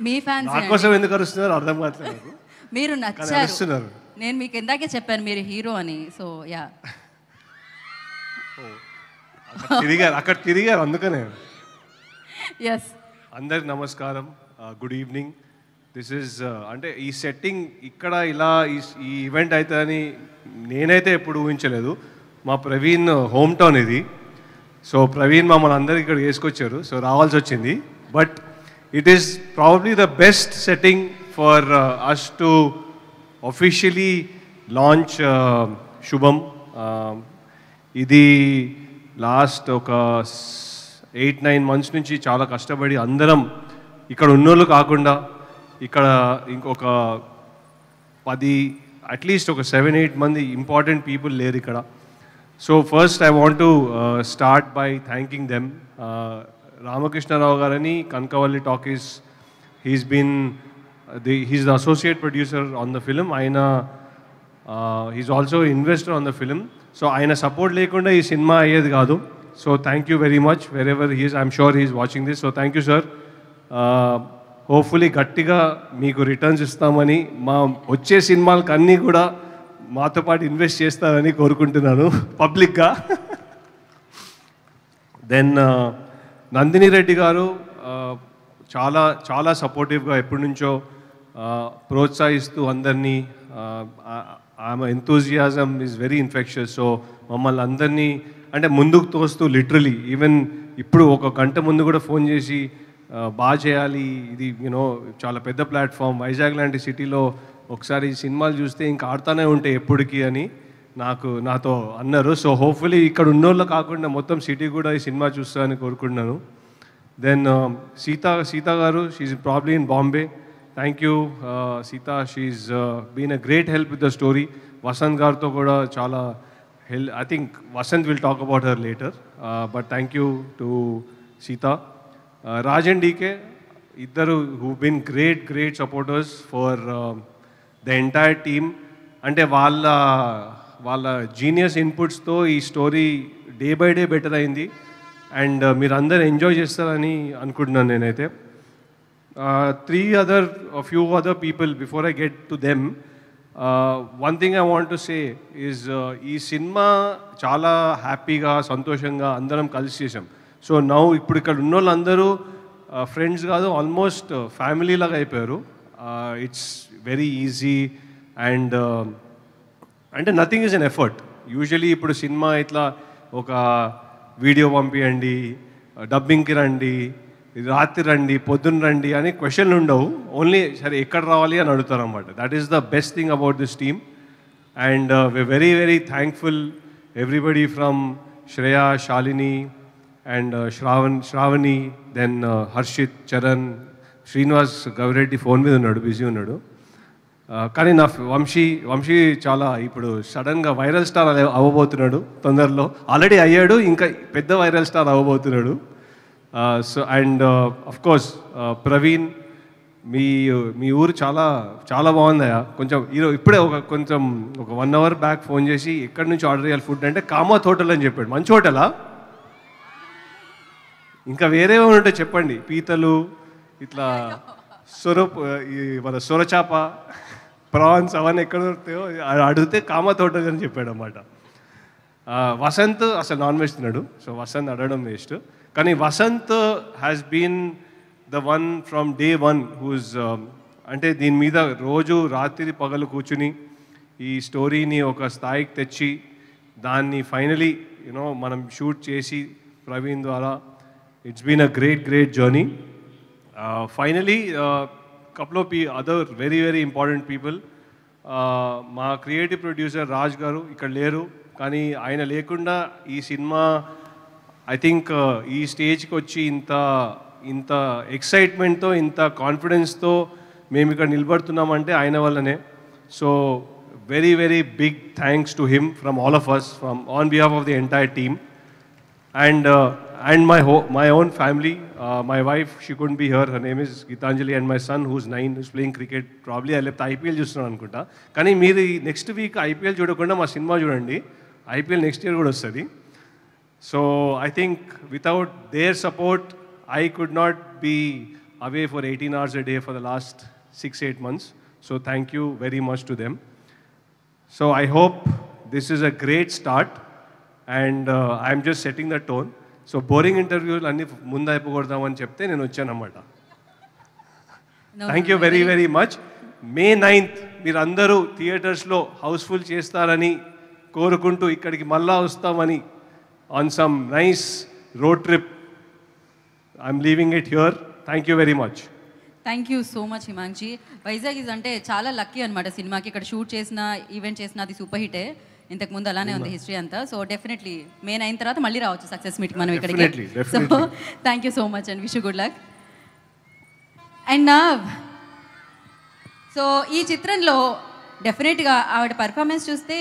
మీ fans నా కోసం ఎందుకు అరుస్తున్నారు అర్థం కావట్లేదు. మీరు నచ్చారు, నేను మీకు ఇందాకే చెప్పాను మీరు హీరో అని. సో యా అక్కడ తిరిగారు అందుకనే. ఎస్, అందరికి నమస్కారం, గుడ్ ఈవినింగ్. దిస్ ఈజ్ అంటే ఈ సెట్టింగ్ ఇక్కడ ఇలా ఈ ఈవెంట్ అవుతుందని నేనైతే ఎప్పుడు ఊహించలేదు. మా ప్రవీణ్ హోమ్ టౌన్ ఇది. సో ప్రవీణ్ మమ్మల్ని అందరికి ఇక్కడ వేసుకొచ్చారు, సో రావాల్సి వచ్చింది. But it is probably the best setting for us to officially launch Shubham. ఇది లాస్ట్ ఒక 8-9 months నుంచి చాలా కష్టపడి అందరం ఇక్కడ ఉన్నోళ్ళు కాకుండా ఇక్కడ ఇంకొక 10 అట్లీస్ట్ ఒక 7-8 మంది ఇంపార్టెంట్ పీపుల్ లేరు ఇక్కడ. So first I want to start by thanking them. Ramakrishna Rao గారని Kanakavalli Talkies, he's the associate producer on the film. ఆయన he's also investor on the film. So ఆయన సపోర్ట్ లేకుండా ఈ సినిమా అయ్యేది కాదు. So thank you very much wherever he's. I'm sure he's watching this. So thank you sir. Hopefully గట్టిగా మీకు returns ఇస్తామని, మా వచ్చే సినిమాలకు అన్నీ కూడా మాతో పాటు ఇన్వెస్ట్ చేస్తారని కోరుకుంటున్నాను పబ్లిక్గా. దెన్ నందిని రెడ్డి గారు చాలా చాలా సపోర్టివ్గా ఎప్పటి నుంచో ప్రోత్సహిస్తూ అందరినీ, ఆమె enthusiasm is very infectious. So మమ్మల్ని అందరినీ అంటే ముందుకు తోస్తూ లిటరలీ ఈవెన్ ఇప్పుడు ఒక గంట ముందు కూడా ఫోన్ చేసి బాగా చేయాలి, ఇది యూనో చాలా పెద్ద ప్లాట్ఫామ్, వైజాగ్ లాంటి సిటీలో ఒకసారి సినిమాలు చూస్తే ఇంకా ఆడుతూనే ఉంటాయి ఎప్పటికీ అని నాతో అన్నారు. సో హోప్ఫుల్లీ ఇక్కడ ఉన్నోళ్ళు కాకుండా మొత్తం సిటీ కూడా ఈ సినిమా చూస్తారని కోరుకుంటున్నాను. Then Sita garu, she's probably in Bombay. Thank you Sita, she's been a great help with the story. Vasant గారితో కూడా చాలా I think Vasant will talk about her later, but thank you to Sita. Raj and DK, iddaru who've been great supporters for the entire team. Ante వాళ్ళ genius ఇన్పుట్స్తో ఈ story day by day better అయింది and మీరు అందరు enjoy చేస్తారని అనుకుంటున్నాను నేనైతే. a few other people before I get to them. One thing I want to say is ఈ cinema చాలా హ్యాపీగా సంతోషంగా అందరం కలిసి చేసాం. సో నౌ ఇప్పుడు ఇక్కడ ఉన్న వాళ్ళందరూ ఫ్రెండ్స్ కాదు, ఆల్మోస్ట్ ఫ్యామిలీ లాగా అయిపోయారు. ఇట్స్ వెరీ ఈజీ అండ్ అంటే nothing is an effort. Usually ఇప్పుడు సినిమా ఇట్లా ఒక వీడియో పంపించండి, డబ్బింగ్కి రండి, రాత్రి రండి, పొద్దున్న రండి అని క్వశ్చన్లు ఉండవు. ఓన్లీ సరే ఎక్కడ రావాలి అని అడుగుతారు అన్నమాట. That is the best thing about this team and we're very thankful everybody from Shreya, Shalini and Shravani, then Harshit, Charan, Srinivas Gavireddy phone మీద ఉన్నాడు, బిజీ ఉన్నాడు. కానీ నా వంశీ చాలా ఇప్పుడు సడన్గా వైరల్ స్టార్ అవ్వబోతున్నాడు తొందరలో. ఆల్రెడీ అయ్యాడు, ఇంకా పెద్ద వైరల్ స్టార్ అవ్వబోతున్నాడు. So and of course Praveen, మీ ఊరు చాలా చాలా బాగుందయా. కొంచెం ఇప్పుడే కొంచెం ఒక 1 hour బ్యాక్ ఫోన్ చేసి ఎక్కడి నుంచి ఆర్డర్ చేయాలి ఫుడ్ అంటే కామత్ హోటల్ అని చెప్పాడు. మంచి హోటలా? ఇంకా వేరే ఉంటే చెప్పండి. పీతలు ఇట్లా మన సొరచాప, ప్రాన్స్ అవన్నీ ఎక్కడ దొరుకుతాయో అడిగితే కామత్ హోటల్ అని చెప్పాడు అన్నమాట. వసంత్ అసలు నాన్ వెజ్ తిన్నాడు, సో వసంత్ అడగడం వేస్ట్. కానీ Vasant has been the one from day one whose అంటే దీని మీద రోజు రాత్రి పగలు కూర్చుని ఈ స్టోరీని ఒక స్థాయికి తెచ్చి దాన్ని ఫైనలీ మనం షూట్ చేసి ప్రవీణ్ ద్వారా it's been a great journey. Finally couple of other very important people. మా క్రియేటివ్ ప్రొడ్యూసర్ రాజ్ గారు ఇక్కడ లేరు, కానీ ఆయన లేకుండా ఈ సినిమా ఐ థింక్ ఈ స్టేజ్కి వచ్చి ఇంత ఎక్సైట్మెంట్తో ఇంత కాన్ఫిడెన్స్తో మేము ఇక్కడ నిలబడుతున్నామంటే ఆయన వల్లనే. So very big thanks to him from all of us, from on behalf of the entire team and my own family. My wife, she couldn't be here. Her name is Gitanjali, and my son who's 9 is playing cricket. Probably I left IPL చూస్తున్నాను అనుకుంటా. కానీ మీరు next week IPL చూడకుండా మా cinema చూడండి. IPL next year కూడా వస్తుంది. So I think without their support I could not be away for 18 hours a day for the last 6-8 months. So thank you very much to them. So I hope this is a great start, and I'm just setting the tone. So boring interviews అన్ని ముందు అయిపోకూడదామని చెప్తే నేను వచ్చానన్నమాట. Thank you very very much. May 9th మీరందరూ థియేటర్స్లో Housefull చేస్తారని కోరుకుంటూ ఇక్కడికి మళ్ళా వస్తామని on some nice road trip I'm leaving it here. Thank you very much. Thank you so much Himankshi. Vizag is అంటే చాలా లక్కీ అనమాట సినిమాకి. ఇక్కడ షూట్ చేసిన ఈవెంట్ చేసిన అది సూపర్ హిటే. ఇంతకుముందు అలానే ఉంది హిస్టరీ అంతా. సో డెఫినెట్లీ May 9 తర్వాత మళ్ళీ రావచ్చు సక్సెస్ మీట్ మనం ఇక్కడికి. So thank you so much and wish you good luck. And so ఈ చిత్రంలో డెఫినెట్గా ఆవిడ పర్ఫార్మెన్స్ చూస్తే